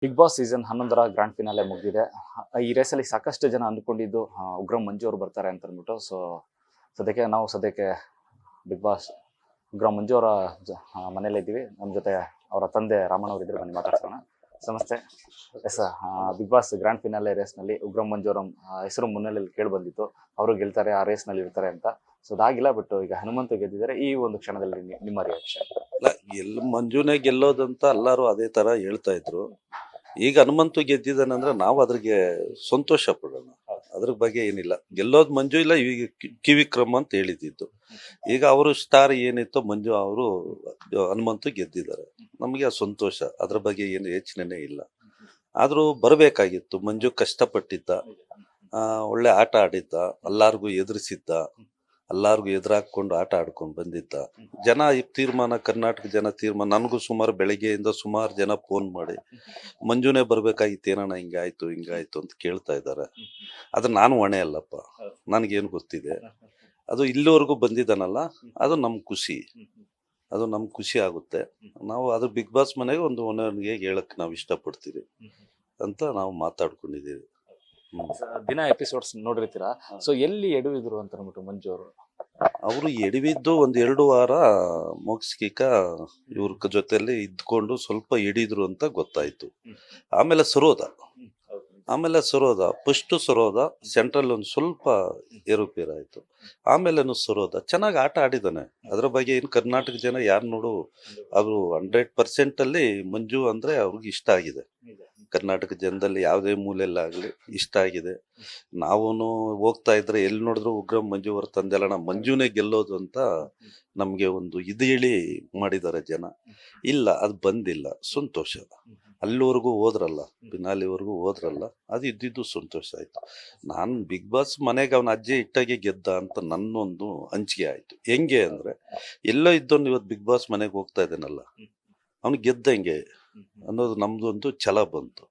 Big Boss season 11ರ grand finale ಮುಗಿದಿದೆ. ಈ ರೇಸಲ್ಲಿ ಸಾಕಷ್ಟು ಜನ ಅಂದ್ಕೊಂಡಿದ್ದು ಉಗ್ರಂ ಮಂಜು ಅವರು ಬರ್ತಾರೆ ಅಂತ ಅಂದ್ಬಿಟ್ಟು. ಸದ್ಯಕ್ಕೆ ಬಿಗ್ ಬಾಸ್ ಉಗ್ರಂ ಮಂಜು ಅವರ ಮನೇಲಿದ್ದೀವಿ. ನಮ್ಮ ಜೊತೆ ಅವರ ತಂದೆ ರಾಮಣ್ಣ ಅವರು ಇದ್ರೆ ಬನ್ನಿ ಮಾತಾಡ್ಸೋಣ. ನಮಸ್ತೆ. Yes, Bigg Boss grand finale ರೇಸ್ನಲ್ಲಿ ಉಗ್ರಂ ಮಂಜು ಅವರ ಹೆಸರು ಮುನ್ನೆಲೆಯಲ್ಲಿ ಕೇಳಿ ಬಂದಿತ್ತು. ಅವರು ಗೆಲ್ತಾರೆ, ಆ ರೇಸ್ನಲ್ಲಿ ಇರ್ತಾರೆ ಅಂತ. ಸೊ ಅದಾಗಿಲ್ಲ, ಬಟ್ ಈಗ ಹನುಮಂತು ಗೆದ್ದಿದ್ದಾರೆ. ಈ ಒಂದು ಕ್ಷಣದಲ್ಲಿ ನಿಮ್ಮ ರಿಯಾಕ್ಷನ್? ಇಲ್ಲ, ಮಂಜುನೇ ಗೆಲ್ಲೋದಂತ ಎಲ್ಲರೂ ಅದೇ ತರ ಹೇಳ್ತಾ ಇದ್ರು. ಈಗ ಹನುಮಂತು ಗೆದ್ದಿದ್ದಾನಂದ್ರೆ ನಾವು ಅದ್ರಿಗೆ ಸಂತೋಷ ಪಡೋಣ, ಅದ್ರ ಬಗ್ಗೆ ಏನಿಲ್ಲ. ಗೆಲ್ಲೋದು ಮಂಜು ಇಲ್ಲ, ಈಗ ಕಿವಿಕ್ರಮ ಅಂತ ಹೇಳಿದ್ದು. ಈಗ ಅವರು ಸ್ಟಾರ್ ಏನಿತ್ತು ಮಂಜು, ಅವರು ಹನುಮಂತು ಗೆದ್ದಿದ್ದಾರೆ. ನಮಗೆ ಸಂತೋಷ, ಅದ್ರ ಬಗ್ಗೆ ಏನು ಯೋಚನೆನೇ ಇಲ್ಲ. ಆದ್ರೂ ಬರಬೇಕಾಗಿತ್ತು. ಮಂಜು ಕಷ್ಟಪಟ್ಟಿದ್ದ, ಒಳ್ಳೆ ಆಟ ಆಡಿದ್ದ, ಎಲ್ಲಾರ್ಗು ಎದುರಿಸಿದ್ದ, ಎಲ್ಲಾರ್ಗು ಎದುರಾಕೊಂಡು ಆಟ ಆಡ್ಕೊಂಡು ಬಂದಿದ್ದ. ಜನ ಈ ತೀರ್ಮಾನ, ಕರ್ನಾಟಕ ಜನ ತೀರ್ಮಾನ, ನನಗೂ ಸುಮಾರು ಬೆಳಗ್ಗೆಯಿಂದ ಸುಮಾರು ಜನ ಫೋನ್ ಮಾಡಿ ಮಂಜುನೇ ಬರ್ಬೇಕಾಗಿತ್ತು, ಏನಣ್ಣ ಹಿಂಗಾಯ್ತು ಅಂತ ಕೇಳ್ತಾ ಇದ್ದಾರೆ. ಅದು ನಾನು ಹೊಣೆ ಅಲ್ಲಪ್ಪ, ನನಗೇನು ಗೊತ್ತಿದೆ. ಅದು ಇಲ್ಲಿವರೆಗೂ ಬಂದಿದ್ದಾನಲ್ಲ, ಅದು ನಮ್ ಖುಷಿ ಆಗುತ್ತೆ. ನಾವು ಅದು ಬಿಗ್ ಬಾಸ್ ಮನೆಗೆ ಒಂದು ಹೊಣೆಗೆ ಹೇಳಕ್ ನಾವು ಇಷ್ಟಪಡ್ತೀವಿ ಅಂತ ನಾವು ಮಾತಾಡ್ಕೊಂಡಿದ್ದೀವಿ. ದಿನ ಎಪಿಸೋಡ್ಸ್ ನೋಡಿರ್ತೀರಾ. ಸೊ ಎಲ್ಲಿ ಎಡವಿದ್ರು ಅಂತ ಅಂದ್ಬಿಟ್ಟು ಮಂಜು ಅವರು ಎಡವಿದ್ದು 1-2 ವಾರ ಮುಗಿಸ್ಕಿಕ ಇವ್ರ ಜೊತೆಲಿ ಇದ್ಕೊಂಡು ಸ್ವಲ್ಪ ಎಡಿದ್ರು ಅಂತ ಗೊತ್ತಾಯ್ತು. ಆಮೇಲೆ ಸರೋದ ಫಸ್ಟ್ ಸೆಂಟ್ರಲ್ ಒಂದು ಸ್ವಲ್ಪ ಏರುಪೇರಾಯ್ತು. ಆಮೇಲೆ ಸರೋದ ಚೆನ್ನಾಗಿ ಆಟ ಆಡಿದಾನೆ. ಅದ್ರ ಬಗ್ಗೆ ಏನು ಕರ್ನಾಟಕ ಜನ ಯಾರು ನೋಡು, ಅವರು 100% ಅಲ್ಲಿ ಮಂಜು ಅಂದ್ರೆ ಅವ್ರಿಗೆ ಇಷ್ಟ ಆಗಿದೆ. ಕರ್ನಾಟಕ ಜನದಲ್ಲಿ ಯಾವುದೇ ಮೂಲೆಯಲ್ಲಾಗಲಿ ಇಷ್ಟ ಆಗಿದೆ. ನಾವು ಹೋಗ್ತಾ ಇದ್ರೆ ಎಲ್ಲಿ ನೋಡಿದ್ರು ಉಗ್ರಂ ಮಂಜು ಅವರ ತಂದೆಲ್ಲ ಮಂಜುನೇ ಗೆಲ್ಲೋದು ಅಂತ ನಮ್ಗೆ ಒಂದು ಇದು ಹೇಳಿ ಮಾಡಿದ್ದಾರೆ ಜನ. ಇಲ್ಲ, ಅದು ಬಂದಿಲ್ಲ, ಸಂತೋಷ. ಅಲ್ಲಿವರೆಗೂ ಹೋದ್ರಲ್ಲ, ಫಿನಾಲಿವರೆಗೂ ಹೋದ್ರಲ್ಲ, ಅದು ಇದ್ದಿದ್ದು ಸಂತೋಷ ಆಯ್ತು. ನಾನು ಬಿಗ್ ಬಾಸ್ ಮನೆಗೆ ಅವನ ಅಜ್ಜಿ ಇಟ್ಟಾಗೆ ಗೆದ್ದ ಅಂತ ನನ್ನೊಂದು ಹಂಚಿಕೆ ಆಯ್ತು. ಹೆಂಗೆ ಅಂದ್ರೆ, ಎಲ್ಲೋ ಇದ್ದವನು ಇವತ್ತು ಬಿಗ್ ಬಾಸ್ ಮನೆಗೆ ಹೋಗ್ತಾ ಇದ್ದಾನಲ್ಲ, ಅವನು ಗೆದ್ದಂಗೆ ಅನ್ನೋದು ನಮ್ದೊಂದು ಛಲ ಬಂತು.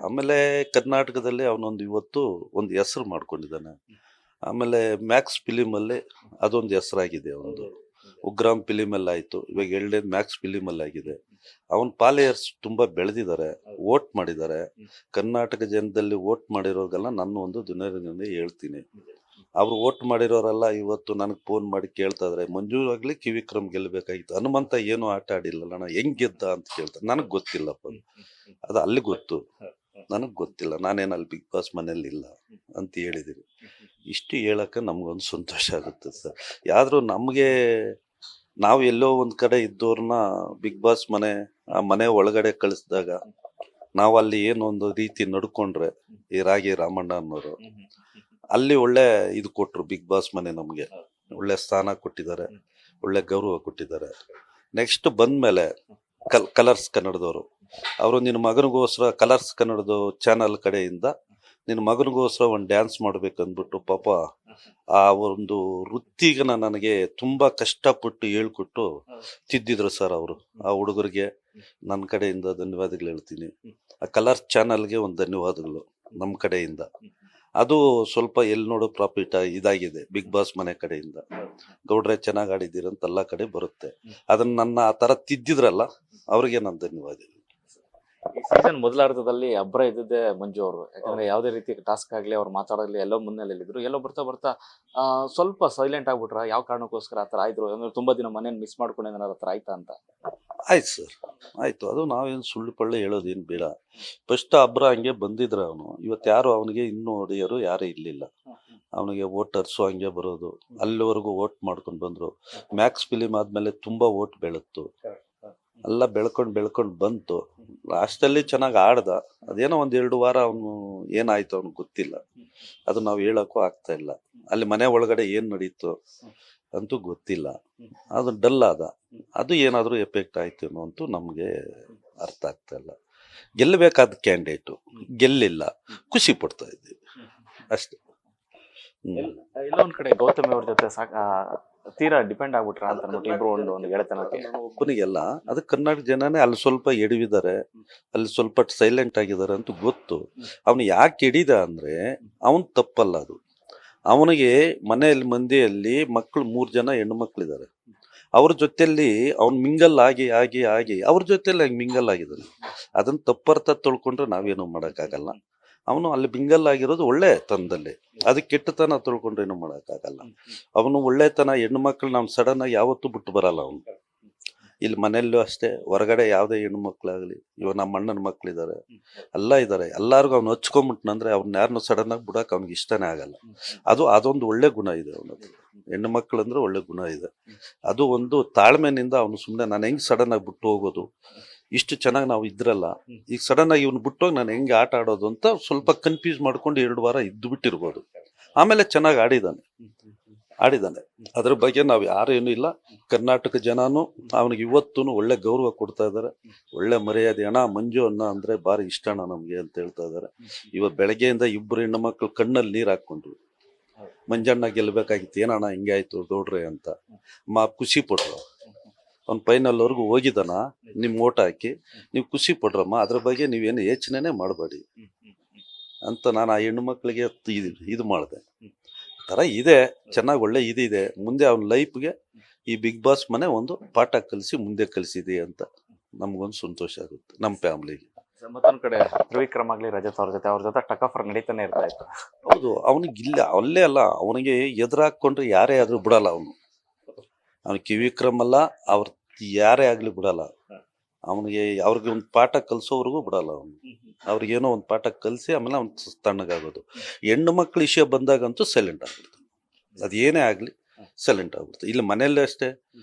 ಆಮೇಲೆ ಕರ್ನಾಟಕದಲ್ಲಿ ಅವನೊಂದು ಇವತ್ತು ಒಂದು ಹೆಸರು ಮಾಡ್ಕೊಂಡಿದ್ದಾನೆ. ಆಮೇಲೆ ಮ್ಯಾಕ್ಸ್ ಫಿಲಿಮ್ ಅಲ್ಲಿ ಅದೊಂದು ಹೆಸರಾಗಿದೆ ಅವನದು. ಉಗ್ರಾಮ್ ಫಿಲಿಮ್ ಅಲ್ಲಿ ಆಯ್ತು, ಇವಾಗ 2ನೇ ಮ್ಯಾಕ್ಸ್ ಫಿಲಿಮ್ ಅಲ್ಲಿ ಆಗಿದೆ. ಅವನ್ ಪಾಲೇಯರ್ಸ್ ತುಂಬಾ ಬೆಳೆದಿದ್ದಾರೆ, ವೋಟ್ ಮಾಡಿದ್ದಾರೆ. ಕರ್ನಾಟಕ ಜನದಲ್ಲಿ ವೋಟ್ ಮಾಡಿರೋರ್ಗೆಲ್ಲ ನನ್ನ ಒಂದು ದಿನದಿಂದ ಹೇಳ್ತೀನಿ, ಅವ್ರು ವೋಟ್ ಮಾಡಿರೋರೆಲ್ಲ ಇವತ್ತು ನನಗೆ ಫೋನ್ ಮಾಡಿ ಕೇಳ್ತಾ ಇದಾರೆ, ಮಂಜು ಆಗ್ಲಿ ಕಿವಿಕ್ರಮ್ ಗೆಲ್ಬೇಕಾಗಿತ್ತು, ಹನುಮಂತ ಏನು ಆಟ ಆಡಿಲ್ಲಣ್ಣ, ಹೆಂಗ್ ಗೆದ್ದ ಅಂತ ಕೇಳ್ತಾರೆ. ನನಗ್ ಗೊತ್ತಿಲ್ಲಪ್ಪ, ಅದು ಅಲ್ಲಿ ಗೊತ್ತು, ನನಗ್ ಗೊತ್ತಿಲ್ಲ. ನಾನೇನಲ್ಲಿ ಬಿಗ್ ಬಾಸ್ ಮನೇಲಿ ಇಲ್ಲ ಅಂತ ಹೇಳಿದೀನಿ. ಇಷ್ಟು ಹೇಳಕ್ಕೆ ನಮ್ಗೊಂದು ಸಂತೋಷ ಆಗುತ್ತೆ ಸರ್. ಯಾವ್ದು ನಮ್ಗೆ, ನಾವು ಎಲ್ಲೋ ಒಂದ್ ಕಡೆ ಇದ್ದವ್ರನ್ನ ಬಿಗ್ ಬಾಸ್ ಆ ಮನೆ ಒಳಗಡೆ ಕಳಿಸಿದಾಗ ನಾವು ಅಲ್ಲಿ ಏನೊಂದು ರೀತಿ ನಡ್ಕೊಂಡ್ರೆ, ಈ ರಾಮಣ್ಣ ಅನ್ನೋರು ಅಲ್ಲಿ ಒಳ್ಳೆ ಇದು ಕೊಟ್ರು. ಬಿಗ್ ಬಾಸ್ ಮನೆ ನಮ್ಗೆ ಒಳ್ಳೆ ಸ್ಥಾನ ಕೊಟ್ಟಿದ್ದಾರೆ, ಒಳ್ಳೆ ಗೌರವ ಕೊಟ್ಟಿದ್ದಾರೆ. ನೆಕ್ಸ್ಟ್ ಬಂದ್ಮೇಲೆ ಕಲರ್ಸ್ ಕನ್ನಡದವರು ಅವರು, ನಿನ್ನ ಮಗನಿಗೋಸ್ಕರ ಕಲರ್ಸ್ ಕನ್ನಡದ ಚಾನಲ್ ಕಡೆಯಿಂದ ನಿನ್ನ ಮಗನಿಗೋಸ್ಕರ ಒಂದು ಡ್ಯಾನ್ಸ್ ಮಾಡ್ಬೇಕಂದ್ಬಿಟ್ಟು ಪಾಪ ಆ ಒಂದು ವೃತ್ತಿಗನ ನನಗೆ ತುಂಬಾ ಕಷ್ಟಪಟ್ಟು ಹೇಳ್ಕೊಟ್ಟು ತಿದ್ದಿದ್ರು ಸರ್ ಅವರು. ಆ ಹುಡುಗರಿಗೆ ನನ್ನ ಕಡೆಯಿಂದ ಧನ್ಯವಾದಗಳು ಹೇಳ್ತೀನಿ. ಆ ಕಲರ್ಸ್ ಚಾನಲ್ಗೆ ಒಂದು ಧನ್ಯವಾದಗಳು ನಮ್ಮ ಕಡೆಯಿಂದ. ಅದು ಸ್ವಲ್ಪ ಎಲ್ಲಿ ನೋಡೋ ಪ್ರಾಫಿಟ್ ಇದಾಗಿದೆ ಬಿಗ್ ಬಾಸ್ ಮನೆ ಕಡೆಯಿಂದ. ಗೌಡ್ರೆ ಚೆನ್ನಾಗಿ ಆಡಿದ್ದೀರಂತ ಎಲ್ಲ ಕಡೆ ಬರುತ್ತೆ. ಅದನ್ನ ನನ್ನ ಆ ತರ ತಿದ್ದಿದ್ರಲ್ಲ, ಅವ್ರಿಗೆ ನಾನು ಧನ್ಯವಾದಗಳು. ಈ ಸೀಸನ್ ಮೊದಲಾರ್ಧದಲ್ಲಿ ಅಬ್ರ ಇದ್ದಿದ್ದೆ ಮಂಜು ಅವರು. ಯಾಕಂದ್ರೆ ಯಾವುದೇ ರೀತಿ ಟಾಸ್ಕ್ ಆಗ್ಲಿ, ಅವ್ರು ಮಾತಾಡಲಿ, ಎಲ್ಲೋ ಮುನ್ನೆಲೆಯಲ್ಲಿದ್ರು. ಎಲ್ಲೋ ಬರ್ತಾ ಸ್ವಲ್ಪ ಸೈಲೆಂಟ್ ಆಗ್ಬಿಟ್ರ. ಯಾವ ಕಾರಣಕ್ಕೋಸ್ಕರ ಆತರ ಆಯ್ತು ಅಂದ್ರೆ, ತುಂಬಾ ದಿನ ಮನೇಲಿ ಮಿಸ್ ಮಾಡ್ಕೊಂಡು ಏನಾರ ಆತರ ಆಯ್ತಾ ಅಂತ? ಆಯ್ತು ಸರ್, ಆಯ್ತು. ಅದು ನಾವೇನು ಸುಳ್ಳು ಪಳ್ಳೆ ಹೇಳೋದೇನು ಬೇಡ. ಫಸ್ಟ್ ಅಬ್ರ ಹಂಗೆ ಬಂದಿದ್ರ ಅವನು. ಇವತ್ತು ಯಾರು ಅವನಿಗೆ ಇನ್ನೂ ಹೊಡೆಯೋರು ಯಾರು ಇರ್ಲಿಲ್ಲ. ಅವನಿಗೆ ವೋಟರ್ಸು ಹಂಗೆ ಬರೋದು, ಅಲ್ಲಿವರೆಗೂ ವೋಟ್ ಮಾಡ್ಕೊಂಡು ಬಂದ್ರು. ಮ್ಯಾಕ್ಸ್ ಫಿಲಿಮ್ ಆದ್ಮೇಲೆ ತುಂಬಾ ವೋಟ್ ಬೆಳತ್ತು, ಎಲ್ಲ ಬೆಳ್ಕೊಂಡ್ ಬಂತು. ಲಾಸ್ಟಲ್ಲಿ ಚೆನ್ನಾಗಿ ಆಡ್ದ. ಅದೇನೋ 1-2 ವಾರ ಅವನು ಏನಾಯ್ತು ಅವ್ನಿಗೆ ಗೊತ್ತಿಲ್ಲ. ಅದು ನಾವು ಹೇಳಕ್ಕೂ ಆಗ್ತಾ ಇಲ್ಲ. ಅಲ್ಲಿ ಮನೆ ಒಳಗಡೆ ಏನ್ ನಡೀತು ಅಂತೂ ಗೊತ್ತಿಲ್ಲ. ಅದು ಡಲ್ ಆದ. ಅದು ಏನಾದ್ರೂ ಎಫೆಕ್ಟ್ ಆಯ್ತೇನೋ ಅಂತೂ ನಮ್ಗೆ ಅರ್ಥ ಆಗ್ತಾ ಇಲ್ಲ. ಗೆಲ್ಲಬೇಕಾದ ಕ್ಯಾಂಡಿಡೇಟು ಗೆಲ್ಲಿಲ್ಲ, ಖುಷಿ ಪಡ್ತಾ ಇದ್ದೀವಿ ಅಷ್ಟೇ. ಎಲ್ಲ ಒಂದ್ ಕಡೆ ಗೌತಮಿ ಅವ್ರ ಜೊತೆ ತೀರಾ ಡಿಪೆಂಡ್ ಆಗ್ಬಿಟ್ರ ಅಂತ ಅಂದ್ಬಿಟ್ಟು ಇಬ್ರು ಒಂದು ಗೆಳೆತನಕ್ಕೆ. ಒಬ್ಬನಿಗೆಲ್ಲ ಅದು ಕರ್ನಾಟಕ ಜನನೇ ಅಲ್ಲಿ ಸ್ವಲ್ಪ ಎಡವಿದ್ದಾರೆ, ಅಲ್ಲಿ ಸ್ವಲ್ಪ ಸೈಲೆಂಟ್ ಆಗಿದ್ದಾರೆ ಅಂತ ಗೊತ್ತು. ಅವನು ಯಾಕೆ ಎಡಿದ ಅಂದ್ರೆ ಅವನ್ ತಪ್ಪಲ್ಲ ಅದು. ಅವನಿಗೆ ಮನೆಯಲ್ಲಿ ಮಂದಿಯಲ್ಲಿ ಮಕ್ಕಳು 3 ಜನ ಹೆಣ್ಣು ಮಕ್ಳಿದ್ದಾರೆ. ಅವ್ರ ಜೊತೆಯಲ್ಲಿ ಅವ್ನು ಮಿಂಗಲ್ ಆಗಿ ಆಗಿ ಆಗಿ ಅವ್ರ ಜೊತೆಯಲ್ಲಿ ಹಂಗೆ ಮಿಂಗಲ್ ಆಗಿದ್ದಾನೆ. ಅದನ್ನ ತಪ್ಪರ್ಥ ತೊಳ್ಕೊಂಡ್ರೆ ನಾವೇನು ಮಾಡೋಕ್ಕಾಗಲ್ಲ. ಅವನು ಅಲ್ಲಿ ಮಿಂಗಲ್ ಆಗಿರೋದು ಒಳ್ಳೆ ತನದಲ್ಲಿ, ಅದಕ್ಕೆ ಕೆಟ್ಟತನ ತೊಳ್ಕೊಂಡ್ರೆ ಏನು ಮಾಡೋಕ್ಕಾಗಲ್ಲ. ಅವನು ಒಳ್ಳೆತನ ಹೆಣ್ಣು ಮಕ್ಳು ನಾವು ಸಡನ್ ಆಗಿ ಯಾವತ್ತೂ ಬಿಟ್ಟು ಬರಲ್ಲ. ಅವನು ಇಲ್ಲಿ ಮನೆಯಲ್ಲೂ ಅಷ್ಟೇ, ಹೊರಗಡೆ ಯಾವುದೇ ಹೆಣ್ಣು ಮಕ್ಳಾಗಲಿ, ಇವಾಗ ನಮ್ಮ ಅಣ್ಣನ ಮಕ್ಳಿದ್ದಾರೆ, ಎಲ್ಲ ಇದ್ದಾರೆ, ಎಲ್ಲರಿಗೂ ಅವ್ನು ಹಚ್ಕೊಂಬಿಟ್ನಂದ್ರೆ ಅವ್ನ ಯಾರನ್ನೂ ಸಡನ್ ಆಗಿ ಬಿಡಕ್ಕೆ ಅವ್ನಿಗೆ ಇಷ್ಟನೇ ಆಗಲ್ಲ. ಅದೊಂದು ಒಳ್ಳೆ ಗುಣ ಇದೆ ಅವನದು. ಹೆಣ್ಣು ಮಕ್ಳು ಅಂದ್ರೆ ಒಳ್ಳೆ ಗುಣ ಇದೆ. ಅದು ಒಂದು ತಾಳ್ಮೆನಿಂದ ಅವನು ಸುಮ್ಮನೆ ನಾನು ಹೆಂಗೆ ಸಡನ್ ಆಗಿ ಬಿಟ್ಟು ಹೋಗೋದು, ಇಷ್ಟು ಚೆನ್ನಾಗಿ ನಾವು ಇದ್ರಲ್ಲ, ಈಗ ಸಡನ್ ಆಗಿ ಇವ್ನು ಬಿಟ್ಟೋಗಿ ನಾನು ಹೆಂಗೆ ಆಟ ಆಡೋದು ಅಂತ ಸ್ವಲ್ಪ ಕನ್ಫ್ಯೂಸ್ ಮಾಡ್ಕೊಂಡು 2 ವಾರ ಇದ್ದು ಬಿಟ್ಟಿರ್ಬೋದು. ಆಮೇಲೆ ಚೆನ್ನಾಗಿ ಆಡಿದ್ದಾನೆ. ಅದ್ರ ಬಗ್ಗೆ ನಾವು ಯಾರೇನು ಇಲ್ಲ. ಕರ್ನಾಟಕ ಜನನು ಅವನಿಗೆ ಇವತ್ತೂ ಒಳ್ಳೆ ಗೌರವ ಕೊಡ್ತಾ ಇದ್ದಾರೆ, ಒಳ್ಳೆ ಮರ್ಯಾದೆ. ಅಣ್ಣ ಮಂಜು ಅಣ್ಣ ಅಂದ್ರೆ ಭಾರಿ ಇಷ್ಟ ಅಣ್ಣ ನಮ್ಗೆ ಅಂತ ಹೇಳ್ತಾ ಇದ್ದಾರೆ. ಇವತ್ತು ಬೆಳಗ್ಗೆಯಿಂದ 2 ಹೆಣ್ಣು ಮಕ್ಳು ಕಣ್ಣಲ್ಲಿ ನೀರು ಹಾಕೊಂಡ್ರು. ಮಂಜಣ್ಣ ಗೆಲ್ಬೇಕಾಗಿತ್ತು, ಏನಣ್ಣ ಹಿಂಗೆ ಆಯ್ತು ಗೌಡ್ರೆ ಅಂತ ಖುಷಿ ಪಟ್ರು. ಅವ್ನು ಫೈನಲ್ವರೆಗೂ ಹೋಗಿದ್ದಾನ, ನಿಮ್ ಓಟ್ ಹಾಕಿ ನೀವು ಖುಷಿ ಪಡ್ರಮ್ಮ, ಅದ್ರ ಬಗ್ಗೆ ನೀವೇನು ಯೋಚನೆ ಮಾಡಬೇಡಿ ಅಂತ ನಾನು ಆ ಹೆಣ್ಣು ಮಕ್ಳಿಗೆ ಇದು ಮಾಡಿದೆ. ಥರ ಇದೆ, ಚೆನ್ನಾಗಿ ಒಳ್ಳೆ ಇದಿದೆ. ಮುಂದೆ ಅವನ ಲೈಫ್ಗೆ ಈ ಬಿಗ್ ಬಾಸ್ ಮನೆ ಒಂದು ಪಾಠ ಕಲಿಸಿ ಮುಂದೆ ಕಲಿಸಿದೆ ಅಂತ ನಮ್ಗೊಂದು ಸಂತೋಷ ಆಗುತ್ತೆ, ನಮ್ಮ ಫ್ಯಾಮ್ಲಿಗೆ. ಮತ್ತೊಂದ್ ಕಡೆ ತ್ರಿವಿಕ್ರಮ್ ಆಗ್ಲಿ, ರಜತ್ ಅವ್ರ ಜೊತೆ ಟಕಫರ್ ನಡೀತಾನೆ ಇರ್ತಾ ಇತ್ತು. ಹೌದು, ಅವನಿಗೆ ಇಲ್ಲ ಅಲ್ಲೇ ಅಲ್ಲ, ಅವನಿಗೆ ಎದುರಾಕೊಂಡ್ರೆ ಯಾರೇ ಆದ್ರೂ ಬಿಡಲ್ಲ. ಅವನು ಕಿವಿಕ್ರಮ್ ಅಲ್ಲ, ಅವ್ರ ಯಾರೇ ಆಗ್ಲಿ ಬಿಡಲ್ಲ. ಅವ್ರಿಗೆ ಒಂದು ಪಾಠ ಕಲಿಸೋವರೆಗೂ ಬಿಡಲ್ಲ. ಅವ್ರಿಗೇನೋ ಒಂದು ಪಾಠ ಕಲಿಸಿ ಆಮೇಲೆ ಅವ್ನು ತಣ್ಣಗಾಗೋದು. ಹೆಣ್ಣು ಮಕ್ಳ ವಿಷಯ ಬಂದಾಗಂತೂ ಸೈಲೆಂಟ್ ಆಗ್ಬಿಡ್ತಾನೆ. ಅದೇನೇ ಆಗ್ಲಿ ಸೈಲೆಂಟ್ ಆಗ್ಬಿಡ್ತಾರೆ. ಇಲ್ಲಿ ಮನೆಯಲ್ಲೇ ಅಷ್ಟೇ,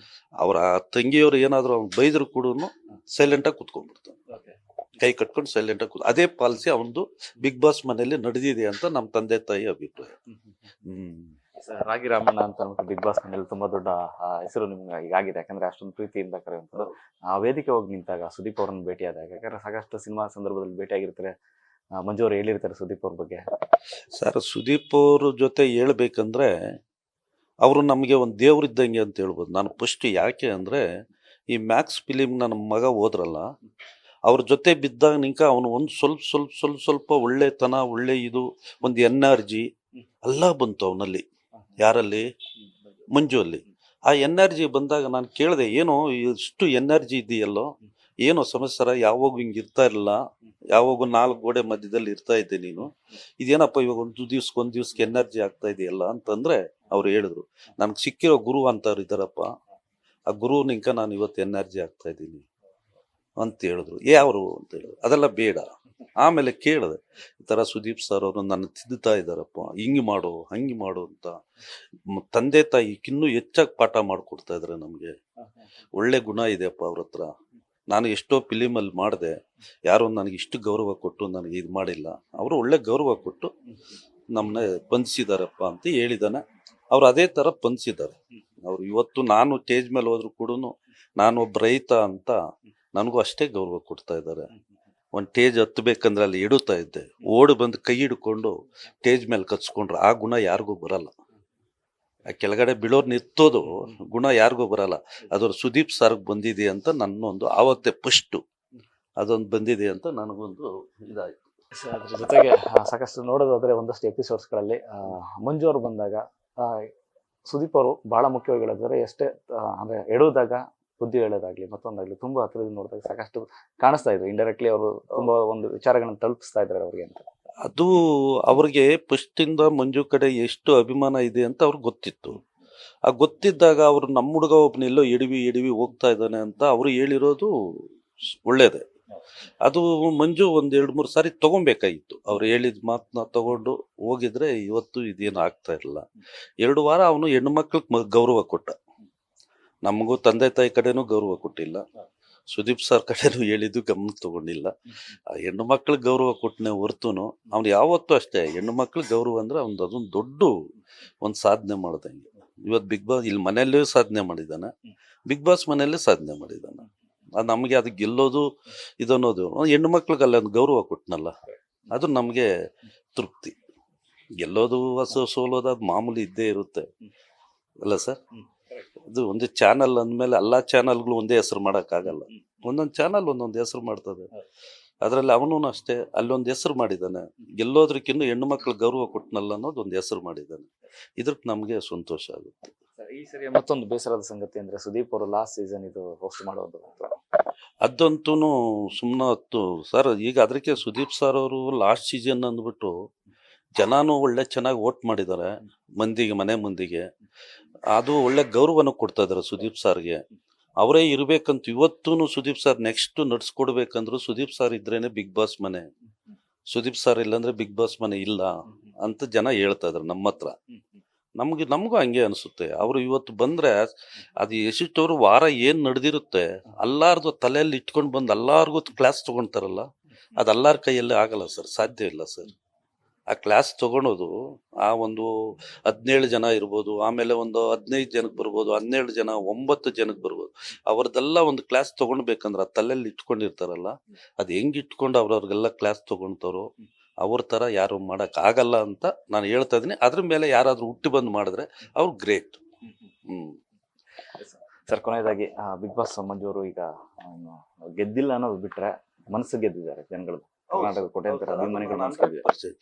ಅವ್ರ ತಂಗಿಯವರು ಏನಾದ್ರು ಅವ್ನು ಬೈದ್ರು ಕೂಡ ಸೈಲೆಂಟಾಗಿ ಕುತ್ಕೊಂಡ್ಬಿಡ್ತಾನೆ, ಕೈ ಕಟ್ಕೊಂಡು ಸೈಲೆಂಟಾಗಿ ಅದೇ ಪಾಲಿಸಿ ಅವನದು ಬಿಗ್ ಬಾಸ್ ಮನೆಯಲ್ಲಿ ನಡೆದಿದೆ ಅಂತ ನಮ್ಮ ತಂದೆ ತಾಯಿ ಅಭಿಪ್ರಾಯ. ರಾಗಿ ರಾಮಣ್ಣ ಅಂತ ಅಂದ್ಬಿಟ್ಟು ಬಿಗ್ ಬಾಸ್ ಮನೇಲಿ ತುಂಬಾ ದೊಡ್ಡ ಹೆಸರು ನಿಮ್ಗೆ ಈಗಾಗಿದೆ, ಯಾಕಂದ್ರೆ ಅಷ್ಟೊಂದು ಪ್ರೀತಿಯಿಂದ ಕರೆಯುವಂಥದ್ದು. ಆ ವೇದಿಕೆ ಹೋಗಿ ನಿಂತಾಗ ಸುದೀಪ್ ಅವ್ರನ್ನ ಭೇಟಿಯಾದಾಗ, ಯಾಕಂದ್ರೆ ಸಾಕಷ್ಟು ಸಿನಿಮಾ ಸಂದರ್ಭದಲ್ಲಿ ಭೇಟಿಯಾಗಿರ್ತಾರೆ, ಮಂಜು ಅವರು ಹೇಳಿರ್ತಾರೆ ಸುದೀಪ್ ಅವ್ರ ಬಗ್ಗೆ. ಸರ್, ಸುದೀಪ್ ಅವ್ರ ಜೊತೆ ಹೇಳ್ಬೇಕಂದ್ರೆ ಅವರು ನಮಗೆ ಒಂದು ದೇವ್ರಿದ್ದಂಗೆ ಅಂತ ಹೇಳ್ಬೋದು. ನಾನು ಫಸ್ಟ್ ಯಾಕೆ ಅಂದರೆ, ಈ ಮ್ಯಾಕ್ಸ್ ಫಿಲಿಮ್ ನನ್ನ ಮಗ ಹೋದ್ರಲ್ಲ, ಅವ್ರ ಜೊತೆ ಬಿದ್ದಾಗ ನಿಂಕ ಅವನು ಒಂದು ಸ್ವಲ್ಪ ಒಳ್ಳೆತನ, ಒಳ್ಳೆ ಇದು, ಒಂದು ಎನರ್ಜಿ ಎಲ್ಲ ಬಂತು ಅವನಲ್ಲಿ. ಯಾರಲ್ಲಿ? ಮಂಜು ಅಲ್ಲಿ. ಆ ಎನರ್ಜಿ ಬಂದಾಗ ನಾನು ಕೇಳಿದೆ, ಏನೋ ಇಷ್ಟು ಎನರ್ಜಿ ಇದೆಯಲ್ಲೋ, ಏನೋ ಸಮಸ್ಯೆ, ಯಾವಾಗ ಹಿಂಗೆ ಇರ್ತಾ ಇರಲಿಲ್ಲ, ಯಾವಾಗ 4 ಗೋಡೆ ಮಧ್ಯದಲ್ಲಿ ಇರ್ತಾ ಇದ್ದೆ ನೀನು, ಇದೇನಪ್ಪ ಇವಾಗ ಒಂದು ದಿವ್ಸಕ್ಕೆ ಎನರ್ಜಿ ಆಗ್ತಾ ಇದೆಯಲ್ಲ ಅಂತಂದ್ರೆ ಅವ್ರು ಹೇಳಿದ್ರು, ನನ್ಗೆ ಸಿಕ್ಕಿರೋ ಗುರು ಅಂತವ್ರು ಇದ್ದಾರಪ್ಪ, ಆ ಗುರು ನಿಂಕ ನಾನು ಇವತ್ತು ಎನರ್ಜಿ ಆಗ್ತಾ ಇದ್ದೀನಿ ಅಂತ ಹೇಳಿದ್ರು. ಯಾರು ಅಂತ ಹೇಳಿದ್ರು. ಅದೆಲ್ಲ ಬೇಡ. ಆಮೇಲೆ ಕೇಳಿದೆ, ಈ ಥರ ಸುದೀಪ್ ಸರ್ ಅವರು ನನ್ನ ತಿದ್ದುತ್ತಾ ಇದ್ದಾರಪ್ಪ, ಹಿಂಗೆ ಮಾಡು ಹಂಗೆ ಮಾಡು ಅಂತ. ತಂದೆ ತಾಯಿ ಇನ್ನೂ ಹೆಚ್ಚಾಗಿ ಪಾಠ ಮಾಡಿಕೊಡ್ತಾ ಇದ್ದಾರೆ ನಮಗೆ. ಒಳ್ಳೆ ಗುಣ ಇದೆಯಪ್ಪ ಅವ್ರ ಹತ್ರ. ನಾನು ಎಷ್ಟೋ ಫಿಲಿಮಲ್ಲಿ ಮಾಡಿದೆ, ಯಾರೋ ನನಗೆ ಇಷ್ಟು ಗೌರವ ಕೊಟ್ಟು ನನಗೆ ಇದು ಮಾಡಿಲ್ಲ. ಅವರು ಒಳ್ಳೆ ಗೌರವ ಕೊಟ್ಟು ನಮ್ಮನ್ನ ಬಂಧಿಸಿದಾರಪ್ಪ ಅಂತ ಹೇಳಿದಾನೆ. ಅವ್ರು ಅದೇ ಥರ ಬಂಧಿಸಿದ್ದಾರೆ. ಅವ್ರು ಇವತ್ತು ನಾನು ಸ್ಟೇಜ್ ಮೇಲೆ ಹೋದ್ರು ಕೂಡ ನಾನು ಒಬ್ಬ ರೈತ ಅಂತ ನನಗೂ ಅಷ್ಟೇ ಗೌರವ ಕೊಡ್ತಾ ಇದ್ದಾರೆ. ಒಂದು ಸ್ಟೇಜ್ ಹತ್ತಬೇಕಂದ್ರೆ ಅಲ್ಲಿ ಇಡುತ್ತಾ ಇದ್ದೆ, ಓಡಿ ಬಂದು ಕೈ ಹಿಡ್ಕೊಂಡು ಸ್ಟೇಜ್ ಮೇಲೆ ಕಚ್ಕೊಂಡ್ರೆ ಆ ಗುಣ ಯಾರಿಗೂ ಬರಲ್ಲ. ಆ ಕೆಳಗಡೆ ಬೀಳೋರ್ನ ಎತ್ತೋದು ಗುಣ ಯಾರಿಗೂ ಬರಲ್ಲ. ಅದರ ಸುದೀಪ್ ಸರ್ಗೆ ಬಂದಿದೆ ಅಂತ ನನ್ನೊಂದು ಆವತ್ತೇ ಫಸ್ಟು ಅದೊಂದು ಬಂದಿದೆ ಅಂತ ನನಗೊಂದು ಇದಾಯಿತು. ಅದ್ರ ಜೊತೆಗೆ ಸಾಕಷ್ಟು ನೋಡೋದಾದ್ರೆ ಒಂದಷ್ಟು ಎಪಿಸೋಡ್ಸ್ಗಳಲ್ಲಿ ಮಂಜು ಅವರು ಬಂದಾಗ ಸುದೀಪ್ ಅವರು ಬಹಳ ಮುಖ್ಯವಾಗಿ ಹೇಳಿದ್ರೆ, ಎಷ್ಟೇ ಅಂದ್ರೆ ಎಡುವುದಾಗ ಬುದ್ಧಿ ಹೇಳೋದಾಗ್ಲಿ ಮತ್ತೊಂದಾಗ್ಲಿ ತುಂಬಾ ಹತ್ರದಿಂದ ನೋಡಿದಾಗ ಸಾಕಷ್ಟು ಕಾಣಿಸ್ತಾ ಇದ್ರು. ಇಂಡೈರೆಕ್ಟ್ಲಿ ಅವರು ತುಂಬಾ ಒಂದು ವಿಚಾರಗಳನ್ನ ತಲುಪಿಸ್ತಾ ಇದ್ದಾರೆ ಅವ್ರಿಗೆ ಅಂತ. ಅದು ಅವ್ರಿಗೆ ಫಸ್ಟಿಂದ ಮಂಜು ಕಡೆ ಎಷ್ಟು ಅಭಿಮಾನ ಇದೆ ಅಂತ ಅವ್ರಿಗೆ ಗೊತ್ತಿತ್ತು. ಆ ಗೊತ್ತಿದ್ದಾಗ ಅವರು ನಮ್ಮ ಹುಡುಗ ಒಬ್ಬನೆಲ್ಲೋ ಎಡವಿ ಹೋಗ್ತಾ ಇದ್ದಾನೆ ಅಂತ ಅವರು ಹೇಳಿರೋದು ಒಳ್ಳೇದೇ. ಅದು ಮಂಜು 1-2-3 ಸಾರಿ ತಗೊಬೇಕಾಗಿತ್ತು. ಅವ್ರು ಹೇಳಿದ ಮಾತನ್ನ ತಗೊಂಡು ಹೋಗಿದ್ರೆ ಇವತ್ತು ಇದೇನು ಆಗ್ತಾ ಇರಲಿಲ್ಲ. 2 ವಾರ ಅವನು ಹೆಣ್ಣು ಮಕ್ಳಿಗೆ ಗೌರವ ಕೊಟ್ಟ. ನಮಗೂ ತಂದೆ ತಾಯಿ ಕಡೆನೂ ಗೌರವ ಕೊಟ್ಟಿಲ್ಲ, ಸುದೀಪ್ ಸರ್ ಕಡೆನೂ ಹೇಳಿದ್ದು ಗಮನಕ್ಕೆ ತಗೊಂಡಿಲ್ಲ. ಆ ಹೆಣ್ಣು ಮಕ್ಳಿಗೆ ಗೌರವ ಕೊಟ್ಟನೆ ಹೊರ್ತುನು ಅವ್ನು ಯಾವತ್ತೂ ಅಷ್ಟೇ. ಹೆಣ್ಣು ಮಕ್ಳಿಗೆ ಗೌರವ ಅಂದ್ರೆ ಅವ್ನು ಅದೊಂದು ದೊಡ್ಡ ಒಂದು ಸಾಧನೆ ಮಾಡ್ದಂಗೆ. ಇವತ್ತು ಬಿಗ್ ಬಾಸ್ ಇಲ್ಲಿ ಮನೆಯಲ್ಲೂ ಸಾಧನೆ ಮಾಡಿದ್ದಾನೆ, ಬಿಗ್ ಬಾಸ್ ಮನೆಯಲ್ಲೇ ಸಾಧನೆ ಮಾಡಿದ್ದಾನೆ. ಅದು ನಮಗೆ ಅದು ಗೆಲ್ಲೋದು ಇದನ್ನೋದು ಹೆಣ್ಣು ಮಕ್ಳಿಗೆ ಅಲ್ಲಿ ಒಂದು ಗೌರವ ಕೊಟ್ಟನಲ್ಲ, ಅದು ನಮಗೆ ತೃಪ್ತಿ. ಗೆಲ್ಲೋದು ಸೋಲೋದು ಅದು ಮಾಮೂಲಿ ಇದ್ದೇ ಇರುತ್ತೆ ಅಲ್ಲ ಸರ್. ಅದು ಒಂದು ಚಾನಲ್ ಅಂದಮೇಲೆ ಎಲ್ಲ ಚಾನಲ್ಗಳು ಒಂದೇ ಹೆಸರು ಮಾಡೋಕ್ಕಾಗಲ್ಲ. ಒಂದೊಂದು ಚಾನಲ್ ಒಂದೊಂದು ಹೆಸರು ಮಾಡ್ತದೆ. ಅದರಲ್ಲಿ ಅವನು ಅಷ್ಟೇ ಅಲ್ಲೊಂದು ಹೆಸರು ಮಾಡಿದ್ದಾನೆ. ಗೆಲ್ಲೋದ್ರಕ್ಕಿಂತ ಹೆಣ್ಣು ಮಕ್ಳು ಗೌರವ ಕೊಟ್ಟನಲ್ಲ ಅನ್ನೋದು ಒಂದು ಹೆಸರು ಮಾಡಿದ್ದಾನೆ. ಇದ್ರಕ್ಕೆ ನಮಗೆ ಸಂತೋಷ ಆಗುತ್ತೆ. ಈ ಈ ಸರಿ ಮತ್ತೊಂದು ಬೇಸರದ ಸಂಗತಿ ಅಂದ್ರೆ ಸುದೀಪ್ ಅವರು ಲಾಸ್ಟ್ ಸೀಸನ್ ಇದು ಹೋಸ್ಟ್ ಮಾಡೋದು. ಅದಂತೂ ಸುಮ್ಮನೆ ಹೊತ್ತು ಸರ್. ಈಗ ಅದಕ್ಕೆ ಸುದೀಪ್ ಸರ್ ಅವರು ಲಾಸ್ಟ್ ಸೀಸನ್ ಅಂದ್ಬಿಟ್ಟು ಜನನೂ ಒಳ್ಳೆ ಚೆನ್ನಾಗಿ ವೋಟ್ ಮಾಡಿದ್ದಾರೆ ಮಂದಿಗೆ, ಮನೆ ಮಂದಿಗೆ. ಅದು ಒಳ್ಳೆ ಗೌರವನ ಕೊಡ್ತಾ ಇದ್ದಾರೆ ಸುದೀಪ್ ಸರ್ಗೆ. ಅವರೇ ಇರ್ಬೇಕಂತ ಇವತ್ತೂ ಸುದೀಪ್ ಸರ್ ನೆಕ್ಸ್ಟ್ ನಡ್ಸ್ಕೊಡ್ಬೇಕಂದ್ರು ಸುದೀಪ್ ಸರ್ ಇದ್ರೇನೆ ಬಿಗ್ ಬಾಸ್ ಮನೆ. ಸುದೀಪ್ ಸರ್ ಇಲ್ಲಾಂದ್ರೆ ಬಿಗ್ ಬಾಸ್ ಮನೆ ಇಲ್ಲ ಅಂತ ಜನ ಹೇಳ್ತಾ ಇದಾರೆ ನಮ್ಮ ಹತ್ರ. ನಮಗೂ ಹಂಗೆ ಅನಿಸುತ್ತೆ. ಅವರು ಇವತ್ತು ಬಂದ್ರೆ ಅದು ಎಷ್ಟವರು ವಾರ ಏನ್ ನಡೆದಿರುತ್ತೆ ಎಲ್ಲಾರ್ದು ತಲೆಯಲ್ಲಿ ಇಟ್ಕೊಂಡು ಬಂದು ಎಲ್ಲಾರ್ಗೂ ಕ್ಲಾಸ್ ತಗೊಳ್ತಾರಲ್ಲ, ಅದು ಎಲ್ಲಾರ ಕೈಯಲ್ಲಿ ಆಗಲ್ಲ ಸರ್, ಸಾಧ್ಯ ಇಲ್ಲ ಸರ್. ಆ ಕ್ಲಾಸ್ ತಗೊಳೋದು ಆ ಒಂದು 17 ಜನ ಇರ್ಬೋದು, ಆಮೇಲೆ ಒಂದು 15 ಜನಕ್ಕೆ ಬರ್ಬೋದು, 12 ಜನ 9 ಜನಕ್ಕೆ ಬರ್ಬೋದು. ಅವ್ರದ್ದೆಲ್ಲ ಒಂದು ಕ್ಲಾಸ್ ತಗೊಳ್ಬೇಕಂದ್ರೆ ಆ ತಲೆಯಲ್ಲಿ ಇಟ್ಕೊಂಡಿರ್ತಾರಲ್ಲ, ಅದು ಹೆಂಗ್ ಇಟ್ಕೊಂಡು ಅವ್ರವ್ರಿಗೆಲ್ಲ ಕ್ಲಾಸ್ ತಗೊಳ್ತಾರೋ ಅವ್ರ ತರ ಯಾರು ಮಾಡಕ್ ಆಗಲ್ಲ ಅಂತ ನಾನು ಹೇಳ್ತಾ ಇದೀನಿ. ಅದ್ರ ಮೇಲೆ ಯಾರಾದ್ರೂ ಹುಟ್ಟಿ ಬಂದು ಮಾಡಿದ್ರೆ ಅವ್ರು ಗ್ರೇಟ್. ಸರ್, ಕೊನೆಯದಾಗಿ ಬಿಗ್ ಬಾಸ್ ಮಂಜು ಅವರು ಈಗ ಗೆದ್ದಿಲ್ಲ ಅನ್ನೋದು ಬಿಟ್ರೆ ಮನಸ್ಸು ಗೆದ್ದಿದ್ದಾರೆ ಜನಗಳು. ಕರ್ನಾಟಕ ಕೋಟ್ಯಾಂತರ ಅಭಿಮಾನಿಗಳು ಮನಸ್ಸು ಗೆದ್ದಿದ್ದಾರೆ.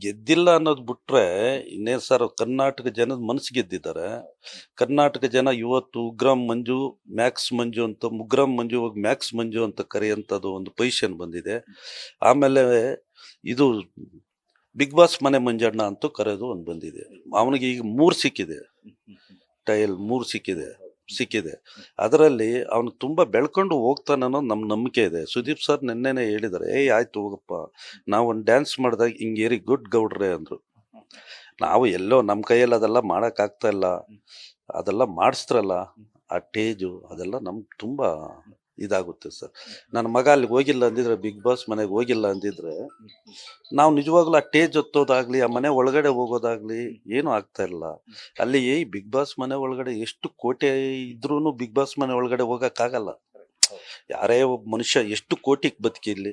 ಗೆದ್ದಿಲ್ಲ ಅನ್ನೋದು ಬಿಟ್ರೆ ಇನ್ನೇನ್ ಸರ್, ಕರ್ನಾಟಕ ಜನದ ಮನಸ್ಸು ಗೆದ್ದಿದ್ದಾರೆ. ಕರ್ನಾಟಕ ಜನ ಇವತ್ತು ಉಗ್ರಂ ಮಂಜು, ಮ್ಯಾಕ್ಸ್ ಮಂಜು ಅಂತ, ಮುಗ್ರಂ ಮಂಜು ಹೋಗಿ ಮ್ಯಾಕ್ಸ್ ಮಂಜು ಅಂತ ಕರೆಯಂತದ್ದು ಒಂದು ಪೊಸಿಷನ್ ಬಂದಿದೆ. ಆಮೇಲೆ ಇದು ಬಿಗ್ ಬಾಸ್ ಮನೆ ಮಂಜಣ್ಣ ಅಂತೂ ಕರೆಯೋದು ಒಂದು ಬಂದಿದೆ. ಅವನಿಗೆ ಈಗ 3 ಸಿಕ್ಕಿದೆ, ಟೈಲ್ 3 ಸಿಕ್ಕಿದೆ. ಅದರಲ್ಲಿ ಅವನು ತುಂಬಾ ಬೆಳ್ಕೊಂಡು ಹೋಗ್ತಾನೆ ಅನ್ನೋದು ನಮ್ಮ ನಂಬಿಕೆ ಇದೆ. ಸುದೀಪ್ ಸರ್ ನಿನ್ನೆನೆ ಹೇಳಿದ್ದಾರೆ, ಆಯ್ತು ಹೋಗಪ್ಪ, ನಾವು ಒಂದು ಡ್ಯಾನ್ಸ್ ಮಾಡಿದಾಗ ಹಿಂಗೇರಿ ಗುಡ್ ಗೌಡ್ರೆ ಅಂದ್ರು. ನಾವು ಎಲ್ಲೋ ನಮ್ಮ ಕೈಯಲ್ಲಿ ಅದೆಲ್ಲ ಮಾಡಕ್ ಆಗ್ತಾ ಇಲ್ಲ, ಅದೆಲ್ಲ ಮಾಡಿಸ್ತ್ರಲ್ಲ ಆ ಟೇಜು, ಅದೆಲ್ಲ ನಮ್ಗೆ ತುಂಬಾ ಇದಾಗುತ್ತೆ ಸರ್. ನನ್ನ ಮಗ ಅಲ್ಲಿಗೆ ಹೋಗಿಲ್ಲ ಅಂದಿದ್ರೆ, ಬಿಗ್ ಬಾಸ್ ಮನೆಗೆ ಹೋಗಿಲ್ಲ ಅಂದಿದ್ರೆ, ನಾವು ನಿಜವಾಗ್ಲೂ ಆ ಟೇಜ್ ಹೊತ್ತೋದಾಗ್ಲಿ, ಆ ಮನೆ ಒಳಗಡೆ ಹೋಗೋದಾಗ್ಲಿ ಏನೂ ಆಗ್ತಾ ಇಲ್ಲ. ಅಲ್ಲಿ ಬಿಗ್ ಬಾಸ್ ಮನೆ ಒಳಗಡೆ ಎಷ್ಟು ಕೋಟೆ ಇದ್ರೂ ಬಿಗ್ ಬಾಸ್ ಮನೆ ಒಳಗಡೆ ಹೋಗಕ್ಕಾಗಲ್ಲ. ಯಾರೇ ಒಬ್ಬ ಮನುಷ್ಯ ಎಷ್ಟು ಕೋಟಿಗೆ ಬದುಕಿರ್ಲಿ,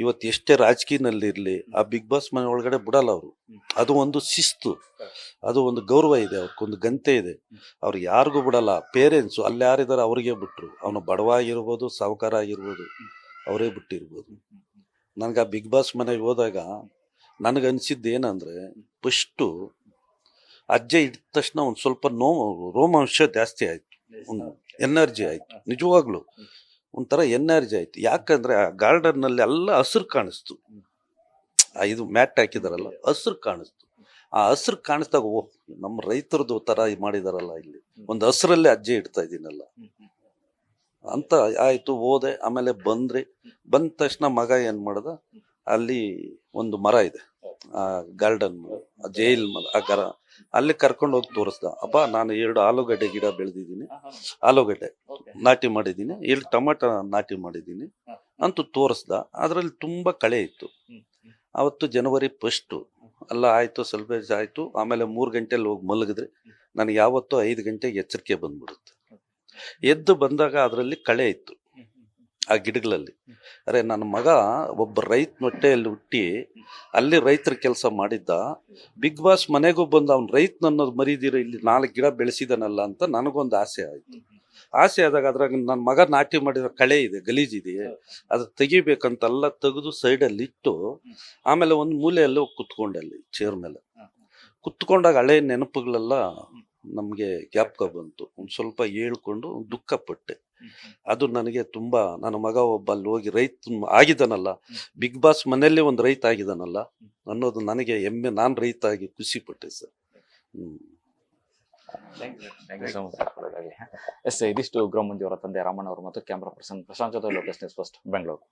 ಇವತ್ತು ಎಷ್ಟೇ ರಾಜಕೀಯನಲ್ಲಿ ಇರ್ಲಿ, ಆ ಬಿಗ್ ಬಾಸ್ ಮನೆ ಒಳಗಡೆ ಬಿಡಲ್ಲ ಅವರು. ಅದು ಒಂದು ಶಿಸ್ತು, ಅದು ಒಂದು ಗೌರವ ಇದೆ, ಅವ್ರಿಗೊಂದು ಗಂತೆ ಇದೆ. ಅವ್ರು ಯಾರಿಗೂ ಬಿಡಲ್ಲ. ಪೇರೆಂಟ್ಸು ಅಲ್ಲಿ ಯಾರಿದಾರೆ ಅವ್ರಿಗೆ ಬಿಟ್ರು, ಅವನು ಬಡವ ಆಗಿರ್ಬೋದು, ಸಾಹುಕಾರ ಆಗಿರ್ಬೋದು, ಅವರೇ ಬಿಟ್ಟಿರ್ಬೋದು. ನನ್ಗೆ ಆ ಬಿಗ್ ಬಾಸ್ ಮನೆಗೆ ಹೋದಾಗ ನನಗನ್ಸಿದ್ದು ಏನಂದ್ರೆ, ಫಸ್ಟು ಅಜ್ಜೆ ಇದ್ದ ತಕ್ಷಣ ಒಂದು ಸ್ವಲ್ಪ ರೋಮಾಂಶ ಜಾಸ್ತಿ ಆಯ್ತು, ಎನರ್ಜಿ ಆಯ್ತು. ನಿಜವಾಗ್ಲು ಒಂಥರ ಎನರ್ಜಿ ಆಯ್ತು. ಯಾಕಂದ್ರೆ ಆ ಗಾರ್ಡನ್ ನಲ್ಲಿ ಎಲ್ಲ ಹಸಿರು ಕಾಣಿಸ್ತು. ಇದು ಮ್ಯಾಟ್ ಹಾಕಿದಾರಲ್ಲ, ಹಸಿರು ಕಾಣಿಸ್ತು. ಆ ಹಸಿರು ಕಾಣಿಸ್ದಾಗ ಓಹ್, ನಮ್ಮ ರೈತರದ್ದು ತರ ಮಾಡಿದಾರಲ್ಲ, ಇಲ್ಲಿ ಒಂದು ಹಸಿರಲ್ಲೇ ಅಜ್ಜೆ ಇಡ್ತಾ ಇದೀನಲ್ಲ ಅಂತ ಆಯ್ತು. ಹೋದೆ. ಆಮೇಲೆ ಬಂದ ತಕ್ಷಣ ಮಗ ಏನ್ ಮಾಡ್ದ, ಅಲ್ಲಿ ಒಂದು ಮರ ಇದೆ, ಆ ಗಾರ್ಡನ್ ಜೈಲ್ ಮರ, ಆ ಗರ ಅಲ್ಲಿ ಕರ್ಕೊಂಡು ಹೋಗಿ ತೋರಿಸ್ದ. ಅಪ್ಪ, ನಾನು 2 ಆಲೂಗಡ್ಡೆ ಗಿಡ ಬೆಳೆದಿದ್ದೀನಿ, ಆಲೂಗಡ್ಡೆ ನಾಟಿ ಮಾಡಿದ್ದೀನಿ, 2 ಟೊಮೆಟೊ ನಾಟಿ ಮಾಡಿದ್ದೀನಿ ಅಂತೂ ತೋರಿಸ್ದ. ಅದ್ರಲ್ಲಿ ತುಂಬಾ ಕಳೆ ಇತ್ತು. ಅವತ್ತು ಜನವರಿ 1 ಎಲ್ಲ ಆಯ್ತು, ಸೆಲೆಬ್ರೇಟ್ ಆಯ್ತು. ಆಮೇಲೆ 3 ಗಂಟೆಲಿ ಹೋಗಿ ಮಲಗಿದ್ರೆ ನನಗೆ ಯಾವತ್ತೂ 5 ಗಂಟೆಗೆ ಎಚ್ಚರಿಕೆ ಬಂದ್ಬಿಡುತ್ತೆ. ಎದ್ದು ಬಂದಾಗ ಅದರಲ್ಲಿ ಕಳೆ ಇತ್ತು ಆ ಗಿಡಗಳಲ್ಲಿ. ಅರೆ, ನನ್ನ ಮಗ ಒಬ್ಬ ರೈತ ಹೊಟ್ಟೆಯಲ್ಲಿ ಹುಟ್ಟಿ ಅಲ್ಲಿ ರೈತರ ಕೆಲಸ ಮಾಡಿದ್ದ, ಬಿಗ್ ಬಾಸ್ ಮನೆಗೂ ಬಂದು ಅವ್ನು ರೈತನ ಅನ್ನೋದು ಮರಿದಿರ ಇಲ್ಲಿ 4 ಗಿಡ ಬೆಳೆಸಿದಾನಲ್ಲ ಅಂತ ನನಗೊಂದು ಆಸೆ ಆಯ್ತು. ಆಸೆ ಆದಾಗ ಅದ್ರಾಗ ನನ್ನ ಮಗ ನಾಟಿ ಮಾಡಿರೋ ಕಳೆ ಇದೆ, ಗಲೀಜಿದೆ, ಅದು ತೆಗಿಬೇಕಂತೆಲ್ಲ ತೆಗೆದು ಸೈಡಲ್ಲಿ ಇಟ್ಟು, ಆಮೇಲೆ ಒಂದು ಮೂಲೆಯಲ್ಲಿ ಕುತ್ಕೊಂಡಲ್ಲಿ ಚೇರ್ ಮೇಲೆ ಕುತ್ಕೊಂಡಾಗ ಹಳೆ ನೆನಪುಗಳೆಲ್ಲ ನಮ್ಗೆ ಜ್ಞಾಪಕ ಬಂತು. ಒಂದ್ ಸ್ವಲ್ಪ ಹೇಳ್ಕೊಂಡು ದುಃಖ ಪಟ್ಟೆ. ಅದು ನನಗೆ ತುಂಬಾ, ನನ್ನ ಮಗ ಒಬ್ಬ ಅಲ್ಲಿ ಹೋಗಿ ರೈತ ಆಗಿದ್ದಾನಲ್ಲ, ಬಿಗ್ ಬಾಸ್ ಮನೆಯಲ್ಲೇ ಒಂದು ರೈತ ಆಗಿದ್ದಾನಲ್ಲ ಅನ್ನೋದು ನನಗೆ ಹೆಮ್ಮೆ. ನಾನು ರೈತ ಆಗಿ ಖುಷಿ ಪಟ್ಟೆ ಸರ್. ಇದಿಷ್ಟು ಉಗ್ರಂ ಮಂಜು ಅವರ ತಂದೆ ರಾಮಣ್ಣ ಅವರು ಮತ್ತು ಕ್ಯಾಮ್ರಾ ಪರ್ಸನ್ ಪ್ರಶಾಂತ್ ಜೊತೆ ಲೋಕೇಶ್ ನ್ಯೂಸ್ ಫಸ್ಟ್ ಬೆಂಗಳೂರು.